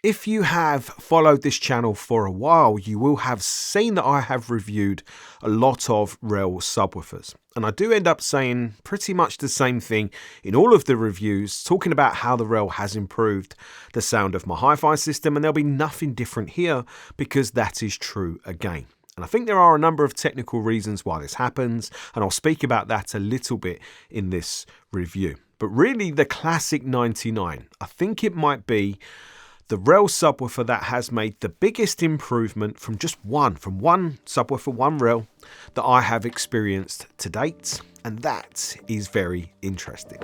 If you have followed this channel for a while, you will have seen that I have reviewed a lot of REL subwoofers. And I do end up saying pretty much the same thing in all of the reviews, talking about how the REL has improved the sound of my HiFi system, and there'll be nothing different here because that is true again. And I think there are a number of technical reasons why this happens, and I'll speak about that a little bit in this review. But really, the Classic 99, I think it might be the REL subwoofer that has made the biggest improvement from one subwoofer, one REL, that I have experienced to date, and that is very interesting.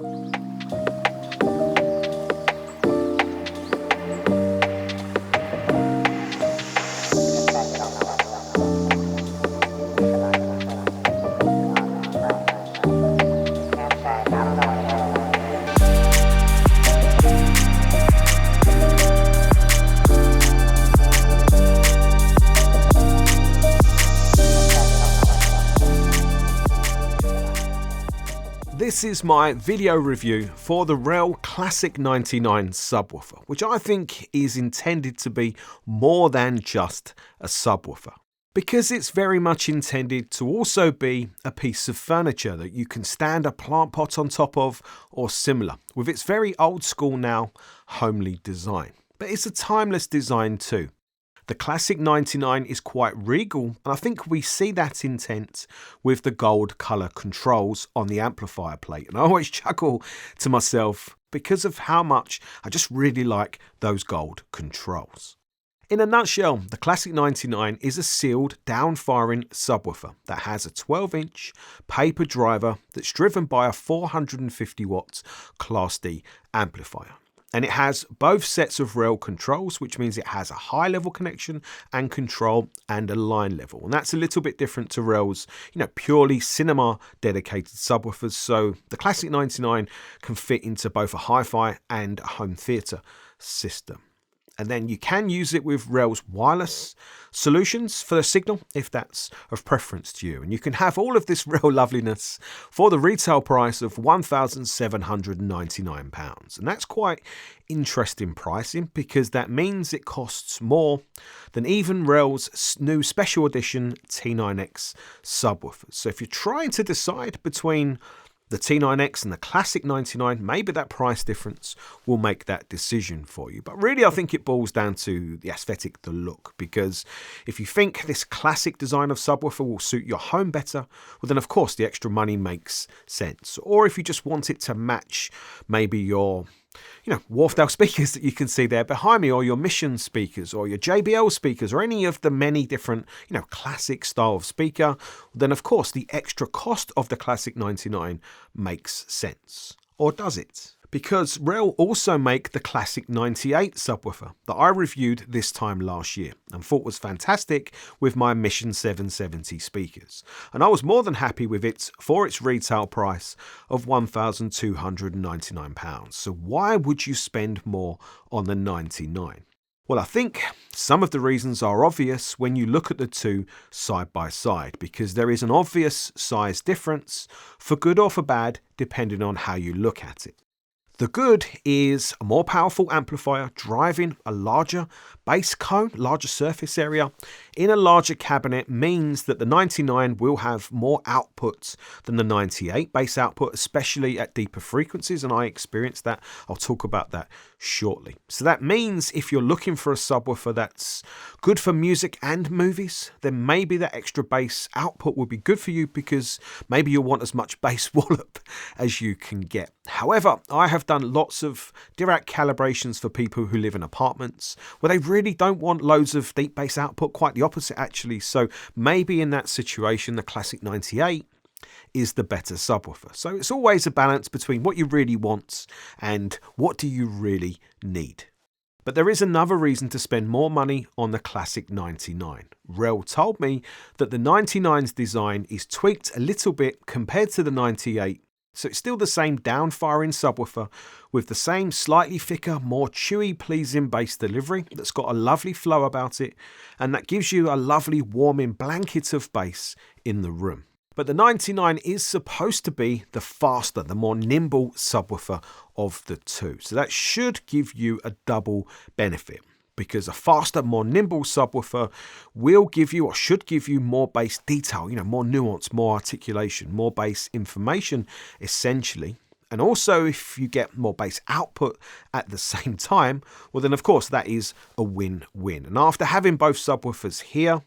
This is my video review for the REL Classic 99 subwoofer, which I think is intended to be more than just a subwoofer, because it's very much intended to also be a piece of furniture that you can stand a plant pot on top of or similar, with its very old school now homely design. But it's a timeless design too. The Classic 99 is quite regal, and I think we see that intent with the gold colour controls on the amplifier plate. And I always chuckle to myself because of how much I just really like those gold controls. In a nutshell, the Classic 99 is a sealed down-firing subwoofer that has a 12-inch paper driver that's driven by a 450 watts Class D amplifier. And it has both sets of REL controls, which means it has a high level connection and control and a line level. And that's a little bit different to REL's, purely cinema dedicated subwoofers. So the Classic 99 can fit into both a hi-fi and a home theatre system. And then you can use it with REL's wireless solutions for the signal if that's of preference to you. And you can have all of this REL loveliness for the retail price of £1,799. And that's quite interesting pricing, because that means it costs more than even REL's new special edition T9X subwoofers. So if you're trying to decide between the T9X and the Classic 99, maybe that price difference will make that decision for you. But really, I think it boils down to the aesthetic, the look, because if you think this classic design of subwoofer will suit your home better, well then of course the extra money makes sense. Or if you just want it to match maybe your Wharfedale speakers that you can see there behind me, or your Mission speakers, or your JBL speakers, or any of the many different, classic style of speaker, then of course the extra cost of the Classic 99 makes sense. Or does it? Because REL also make the Classic 98 subwoofer that I reviewed this time last year and thought was fantastic with my Mission 770 speakers. And I was more than happy with it for its retail price of £1,299. So why would you spend more on the 99? Well, I think some of the reasons are obvious when you look at the two side by side, because there is an obvious size difference, for good or for bad, depending on how you look at it. The good is a more powerful amplifier driving a larger bass cone, larger surface area in a larger cabinet, means that the 99 will have more output than the 98 bass output, especially at deeper frequencies, and I experienced that. I'll talk about that shortly. So that means if you're looking for a subwoofer that's good for music and movies, then maybe that extra bass output will be good for you, because maybe you'll want as much bass wallop as you can get. However, I have done lots of direct calibrations for people who live in apartments where they really don't want loads of deep bass output, quite the opposite actually. So maybe in that situation, the Classic 98 is the better subwoofer. So it's always a balance between what you really want and what do you really need. But there is another reason to spend more money on the Classic 99. REL told me that the 99's design is tweaked a little bit compared to the 98. So it's still the same down-firing subwoofer with the same slightly thicker, more chewy, pleasing bass delivery that's got a lovely flow about it, and that gives you a lovely warming blanket of bass in the room. But the 99 is supposed to be the faster, the more nimble subwoofer of the two. So that should give you a double benefit. because a faster, more nimble subwoofer will give you, or should give you, more bass detail, more nuance, more articulation, more bass information, essentially. And also, if you get more bass output at the same time, well then of course that is a win-win. And after having both subwoofers here,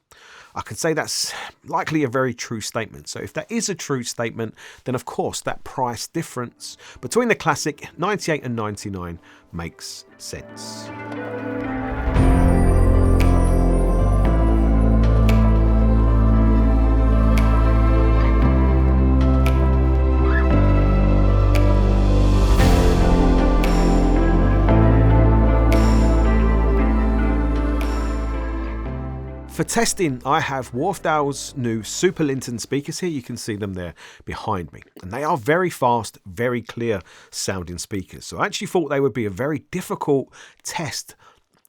I can say that's likely a very true statement. So if that is a true statement, then of course that price difference between the Classic 98 and 99 makes sense. For testing, I have Wharfedale's new Super Linton speakers here. You can see them there behind me. And they are very fast, very clear sounding speakers. So I actually thought they would be a very difficult test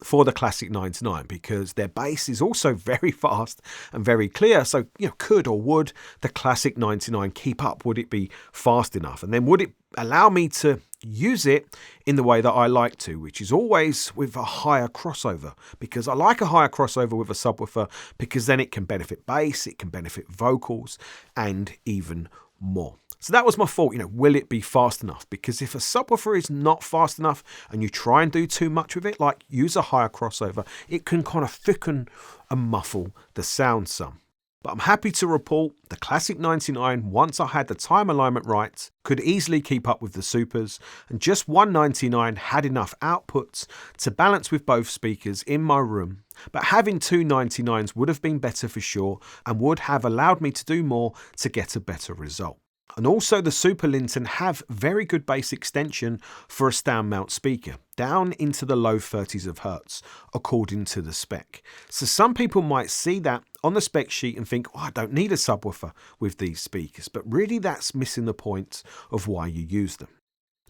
for the Classic 99 because their bass is also very fast and very clear. So, could or would the Classic 99 keep up? Would it be fast enough? And then would it allow me to use it in the way that I like to, which is always with a higher crossover, because I like a higher crossover with a subwoofer because then it can benefit bass, it can benefit vocals, and even more. So that was my thought, will it be fast enough? Because if a subwoofer is not fast enough and you try and do too much with it, like use a higher crossover, it can kind of thicken and muffle the sound some. But I'm happy to report the Classic 99, once I had the time alignment right, could easily keep up with the Supers, and just one 99 had enough outputs to balance with both speakers in my room. But having two 99s would have been better for sure and would have allowed me to do more to get a better result. And also the Super Linton have very good bass extension for a stand mount speaker, down into the low 30s of hertz, according to the spec. So some people might see that on the spec sheet and think, I don't need a subwoofer with these speakers, but really that's missing the point of why you use them.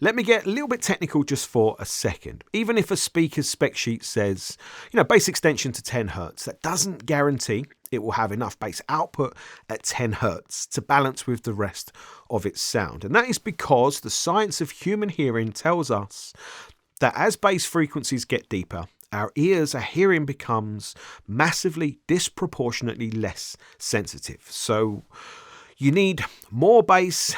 Let me get a little bit technical just for a second. Even if a speaker's spec sheet says, bass extension to 10 hertz, that doesn't guarantee it will have enough bass output at 10 hertz to balance with the rest of its sound. And that is because the science of human hearing tells us that as bass frequencies get deeper, our ears, our hearing becomes massively, disproportionately less sensitive. So you need more bass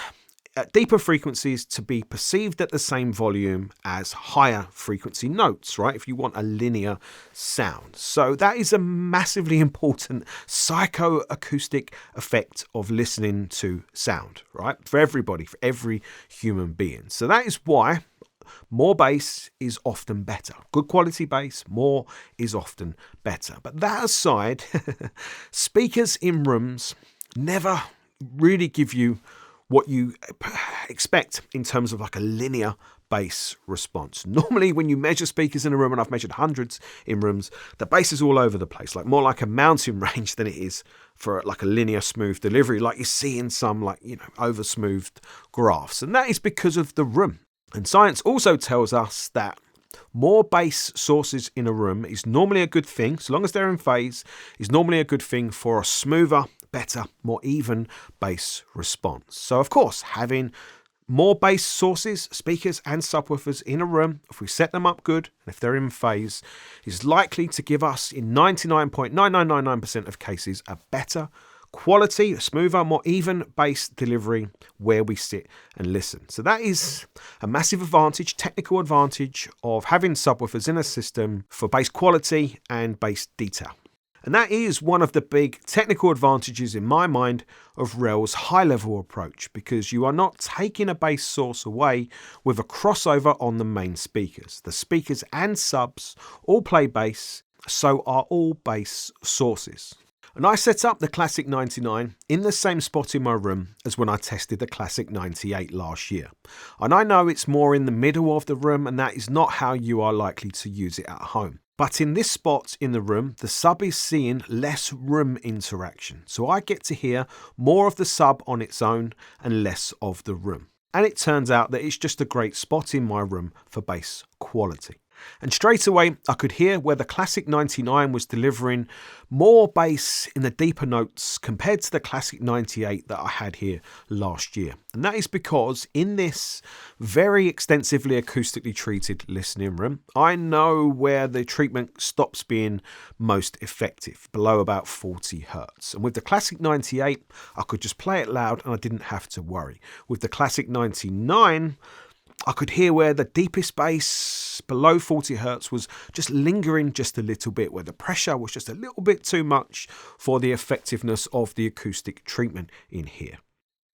at deeper frequencies to be perceived at the same volume as higher frequency notes, right? If you want a linear sound. So that is a massively important psychoacoustic effect of listening to sound, right? For everybody, for every human being. So that is why more bass is often better. Good quality bass, more is often better. But that aside, speakers in rooms never really give you what you expect in terms of like a linear bass response. Normally when you measure speakers in a room, and I've measured hundreds in rooms, the bass is all over the place, like more like a mountain range than it is for like a linear smooth delivery like you see in some over smoothed graphs. And that is because of the room. And science also tells us that more bass sources in a room is normally a good thing, so long as they're in phase, is normally a good thing for a smoother, better, more even bass response. So of course, having more bass sources, speakers and subwoofers in a room, if we set them up good, and if they're in phase, is likely to give us, in 99.9999% of cases, a better quality, a smoother, more even bass delivery where we sit and listen. So that is a massive advantage, technical advantage of having subwoofers in a system for bass quality and bass detail. And that is one of the big technical advantages in my mind of REL's high-level approach, because you are not taking a bass source away with a crossover on the main speakers. The speakers and subs all play bass, so are all bass sources. And I set up the Classic 99 in the same spot in my room as when I tested the Classic 98 last year. And I know it's more in the middle of the room, and that is not how you are likely to use it at home. But in this spot in the room, the sub is seeing less room interaction. So I get to hear more of the sub on its own and less of the room. And it turns out that it's just a great spot in my room for bass quality. And straight away, I could hear where the Classic 99 was delivering more bass in the deeper notes compared to the Classic 98 that I had here last year. And that is because in this very extensively acoustically treated listening room, I know where the treatment stops being most effective, below about 40 Hertz. And with the Classic 98, I could just play it loud and I didn't have to worry. With the Classic 99, I could hear where the deepest bass below 40 Hertz was just lingering just a little bit, where the pressure was just a little bit too much for the effectiveness of the acoustic treatment in here.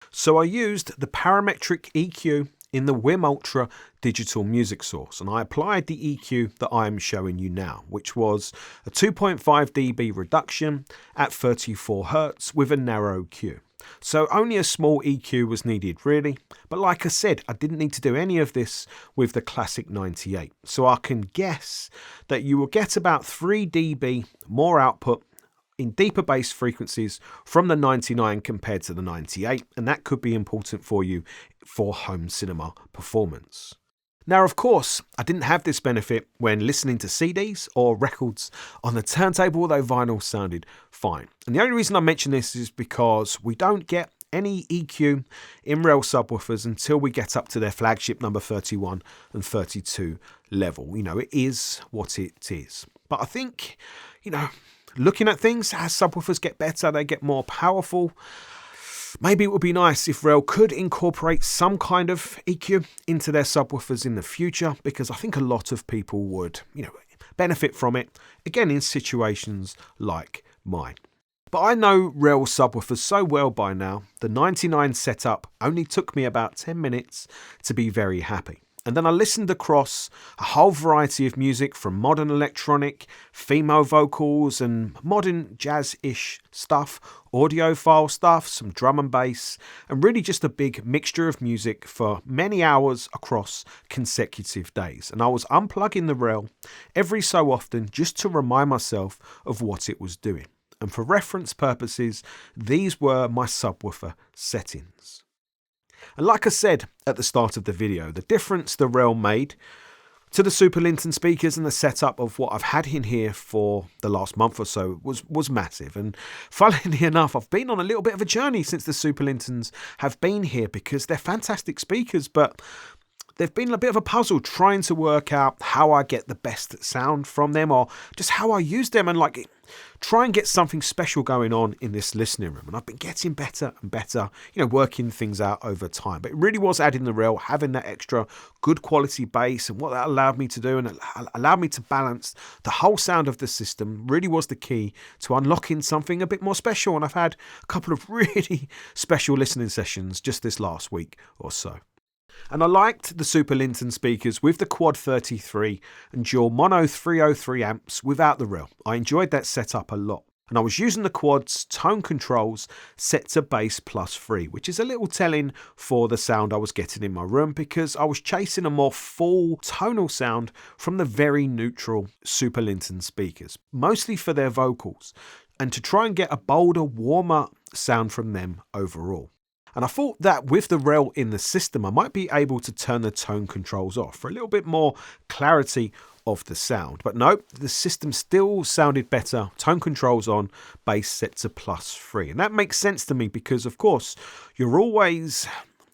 So I used the parametric EQ in the WIM Ultra digital music source, and I applied the EQ that I am showing you now, which was a 2.5 dB reduction at 34 Hertz with a narrow Q. So only a small EQ was needed really, but like I said, I didn't need to do any of this with the Classic 98. So I can guess that you will get about 3 dB more output in deeper bass frequencies from the 99 compared to the 98, and that could be important for you for home cinema performance. Now, of course, I didn't have this benefit when listening to CDs or records on the turntable, although vinyl sounded fine. And the only reason I mention this is because we don't get any EQ in REL subwoofers until we get up to their flagship number 31 and 32 level. You know, it is what it is. But I think, you know, looking at things, as subwoofers get better, they get more powerful. Maybe it would be nice if REL could incorporate some kind of EQ into their subwoofers in the future, because I think a lot of people would, you know, benefit from it, again, in situations like mine. But I know REL subwoofers so well by now, the 99 setup only took me about 10 minutes to be very happy. And then I listened across a whole variety of music, from modern electronic, female vocals and modern jazz-ish stuff, audiophile stuff, some drum and bass, and really just a big mixture of music for many hours across consecutive days. And I was unplugging the REL every so often just to remind myself of what it was doing. And for reference purposes, these were my subwoofer settings. And like I said at the start of the video, the difference the REL made to the Super Linton speakers and the setup of what I've had in here for the last month or so was massive. And funnily enough, I've been on a little bit of a journey since the Super Lintons have been here, because they're fantastic speakers, but they've been a bit of a puzzle trying to work out how I get the best sound from them, or just how I use them, and like try and get something special going on in this listening room. And I've been getting better and better, you know, working things out over time. But it really was adding the REL, having that extra good quality bass, and what that allowed me to do, and it allowed me to balance the whole sound of the system, really was the key to unlocking something a bit more special. And I've had a couple of really special listening sessions just this last week or so. And I liked the Super Linton speakers with the Quad 33 and dual mono 303 amps without the REL. I enjoyed that setup a lot. And I was using the Quad's tone controls set to bass +3, which is a little telling for the sound I was getting in my room, because I was chasing a more full tonal sound from the very neutral Super Linton speakers, mostly for their vocals, and to try and get a bolder, warmer sound from them overall. And I thought that with the REL in the system, I might be able to turn the tone controls off for a little bit more clarity of the sound. But no, the system still sounded better. Tone controls on, bass set to +3. And that makes sense to me, because of course you're always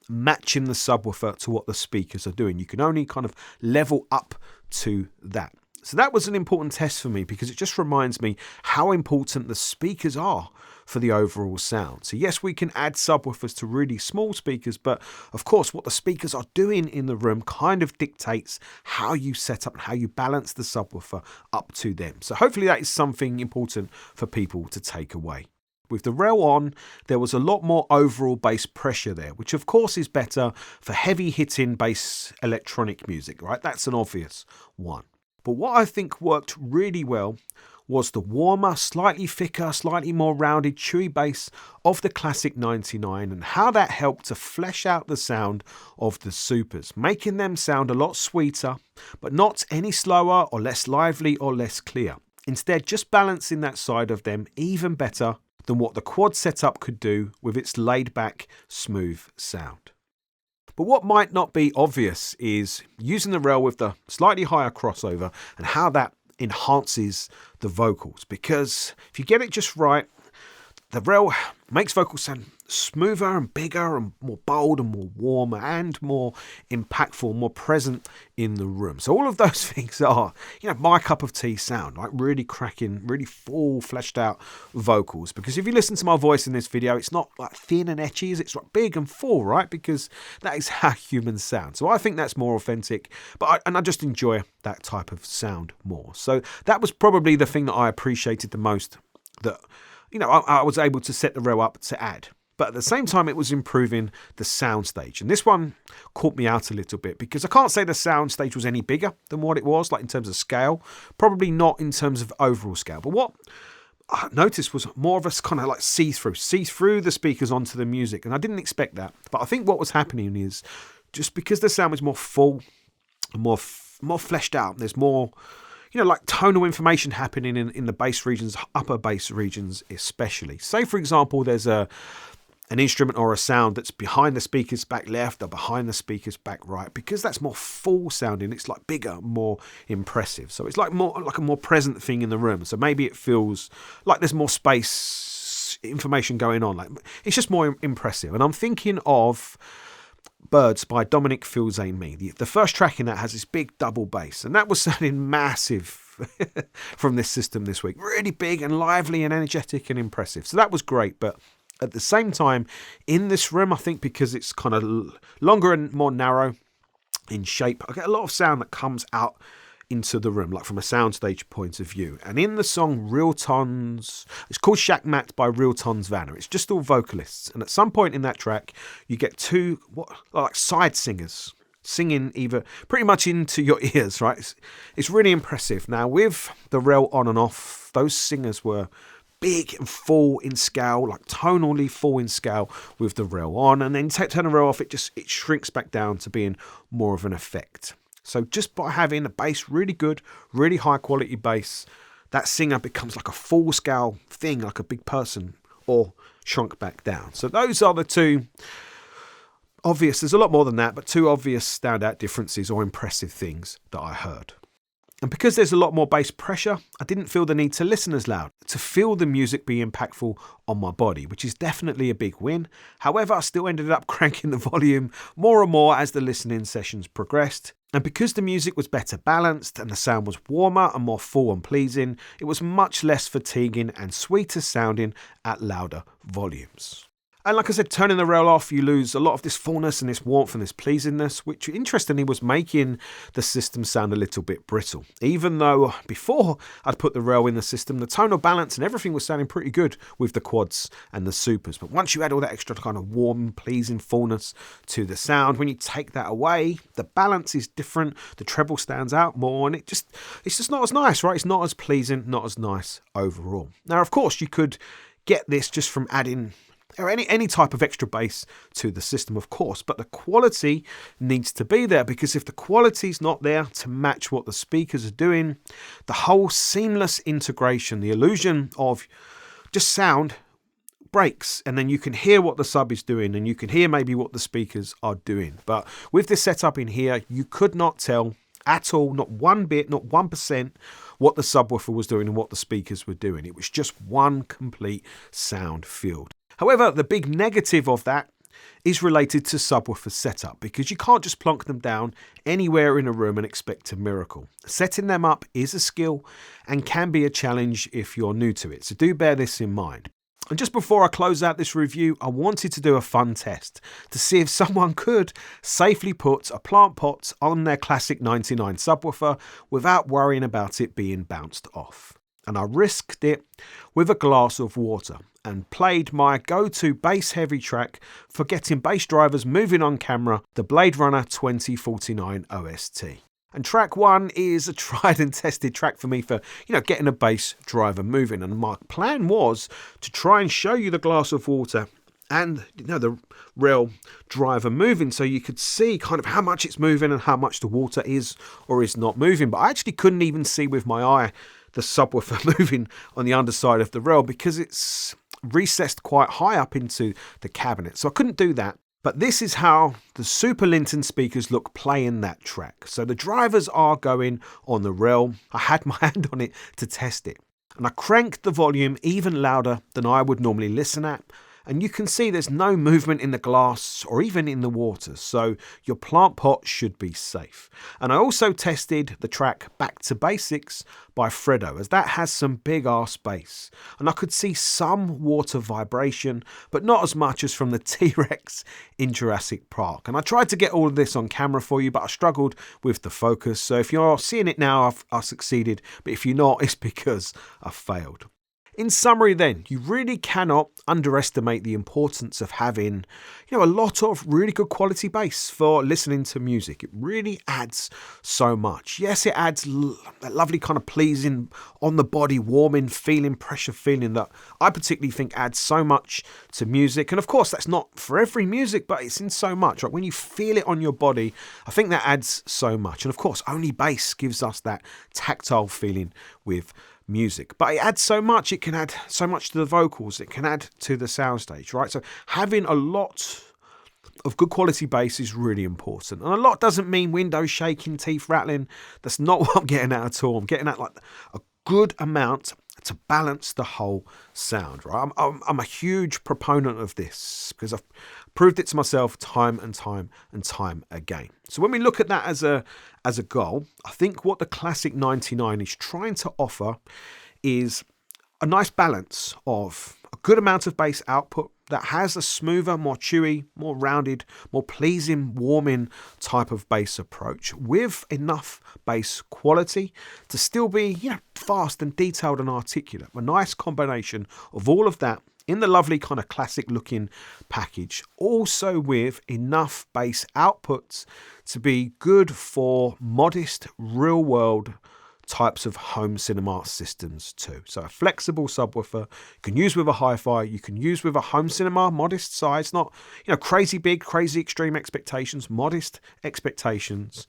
matching the subwoofer to what the speakers are doing. You can only kind of level up to that. So that was an important test for me, because it just reminds me how important the speakers are for the overall sound. So yes, we can add subwoofers to really small speakers, but of course what the speakers are doing in the room kind of dictates how you set up and how you balance the subwoofer up to them. So hopefully that is something important for people to take away. With the REL on, there was a lot more overall bass pressure there, which of course is better for heavy hitting bass electronic music, right? That's an obvious one. But what I think worked really well was the warmer, slightly thicker, slightly more rounded, chewy bass of the Classic 99, and how that helped to flesh out the sound of the Supers, making them sound a lot sweeter, but not any slower or less lively or less clear. Instead, just balancing that side of them even better than what the Quad setup could do with its laid back, smooth sound. But what might not be obvious is using the REL with the slightly higher crossover and how that enhances the vocals. Because if you get it just right, the REL makes vocals sound smoother and bigger and more bold and more warm and more impactful, more present in the room. So all of those things are, my cup of tea sound, like really cracking, really full, fleshed out vocals. Because if you listen to my voice in this video, it's not like thin and etchy, it's like big and full, right? Because that is how humans sound. So I think that's more authentic, I just enjoy that type of sound more. So that was probably the thing that I appreciated the most, that I was able to set the REL up to add. But at the same time, it was improving the soundstage. And this one caught me out a little bit because I can't say the soundstage was any bigger than what it was, like in terms of scale. Probably not in terms of overall scale. But what I noticed was more of a kind of like see through the speakers onto the music. And I didn't expect that. But I think what was happening is just because the sound was more full, more fleshed out, there's more like tonal information happening in the bass regions, upper bass regions especially. Say, for example, there's an instrument or a sound that's behind the speakers back left or behind the speakers back right. Because that's more full sounding, it's like bigger, more impressive. So it's like a more present thing in the room. So maybe it feels like there's more space, information going on. Like it's just more impressive. And I'm thinking of Birds by Dominic Fils-Aimé. The first track in that has this big double bass, and that was sounding massive from this system this week. Really big and lively and energetic and impressive. So that was great. But at the same time, in this room, I think because it's kind of longer and more narrow in shape, I get a lot of sound that comes out into the room, like from a soundstage point of view. And in the song Real Tons, it's called Shack Mat by Real Tons Vanna. It's just all vocalists. And at some point in that track, you get two like side singers singing either pretty much into your ears, right? It's really impressive. Now, with the REL on and off, those singers were big and full in scale, like tonally full in scale with the REL on. And then turn the REL off, it shrinks back down to being more of an effect. So just by having a bass really good, really high quality bass, that singer becomes like a full scale thing, like a big person, or shrunk back down. So those are the two obvious, there's a lot more than that, but two obvious standout differences or impressive things that I heard. And because there's a lot more bass pressure, I didn't feel the need to listen as loud, to feel the music be impactful on my body, which is definitely a big win. However, I still ended up cranking the volume more and more as the listening sessions progressed. And because the music was better balanced and the sound was warmer and more full and pleasing, it was much less fatiguing and sweeter sounding at louder volumes. And like I said, turning the REL off, you lose a lot of this fullness and this warmth and this pleasingness, which interestingly was making the system sound a little bit brittle. Even though before I'd put the REL in the system, the tonal balance and everything was sounding pretty good with the quads and the supers. But once you add all that extra kind of warm, pleasing fullness to the sound, when you take that away, the balance is different. The treble stands out more and it's just not as nice, right? It's not as pleasing, not as nice overall. Now, of course, you could get this just from adding or any type of extra bass to the system, of course, but the quality needs to be there, because if the quality's not there to match what the speakers are doing, the whole seamless integration, the illusion of just sound breaks, and then you can hear what the sub is doing and you can hear maybe what the speakers are doing. But with this setup in here, you could not tell at all, not one bit, not 1%, what the subwoofer was doing and what the speakers were doing. It was just one complete sound field. However, the big negative of that is related to subwoofer setup, because you can't just plonk them down anywhere in a room and expect a miracle. Setting them up is a skill and can be a challenge if you're new to it, so do bear this in mind. And just before I close out this review, I wanted to do a fun test to see if someone could safely put a plant pot on their classic 99 subwoofer without worrying about it being bounced off. And I risked it with a glass of water and played my go-to bass heavy track for getting bass drivers moving on camera, the Blade Runner 2049 OST. And track 1 is a tried and tested track for me for, getting a bass driver moving. And my plan was to try and show you the glass of water and, the REL driver moving, so you could see kind of how much it's moving and how much the water is or is not moving. But I actually couldn't even see with my eye the subwoofer moving on the underside of the REL, because it's recessed quite high up into the cabinet. So I couldn't do that. But this is how the Super Linton speakers look playing that track. So the drivers are going on the REL. I had my hand on it to test it. And I cranked the volume even louder than I would normally listen at. And you can see there's no movement in the glass or even in the water, so your plant pot should be safe. And I also tested the track Back to Basics by Fredo, as that has some big ass bass. And I could see some water vibration, but not as much as from the T-Rex in Jurassic Park. And I tried to get all of this on camera for you, but I struggled with the focus. So if you're seeing it now, I've succeeded, but if you're not, it's because I failed. In summary then, you really cannot underestimate the importance of having, a lot of really good quality bass for listening to music. It really adds so much. Yes, it adds that lovely kind of pleasing, on the body, warming feeling, pressure feeling that I particularly think adds so much to music. And of course, that's not for every music, but it's in so much. Right? When you feel it on your body, I think that adds so much. And of course, only bass gives us that tactile feeling with music, but it adds so much. It can add so much to the vocals, it can add to the soundstage, right? So having a lot of good quality bass is really important. And a lot doesn't mean windows shaking, teeth rattling. That's not what I'm getting at all. I'm getting at like a good amount to balance the whole sound, right? I'm a huge proponent of this because I've proved it to myself time and time and time again. So when we look at that as a goal, I think what the Classic 99 is trying to offer is a nice balance of a good amount of bass output that has a smoother, more chewy, more rounded, more pleasing, warming type of bass approach with enough bass quality to still be, fast and detailed and articulate. A nice combination of all of that in the lovely kind of classic looking package, also with enough bass outputs to be good for modest real world types of home cinema systems too. So a flexible subwoofer you can use with a hi-fi, you can use with a home cinema, modest size, not crazy big, crazy extreme expectations, modest expectations,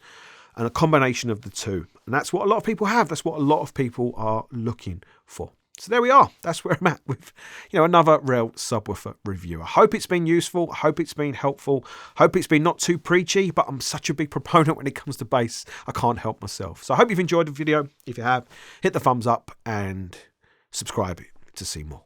and a combination of the two. And that's what a lot of people have. That's what a lot of people are looking for. So there we are. That's where I'm at with, another REL subwoofer review. I hope it's been useful. I hope it's been helpful. I hope it's been not too preachy, but I'm such a big proponent when it comes to bass. I can't help myself. So I hope you've enjoyed the video. If you have, hit the thumbs up and subscribe to see more.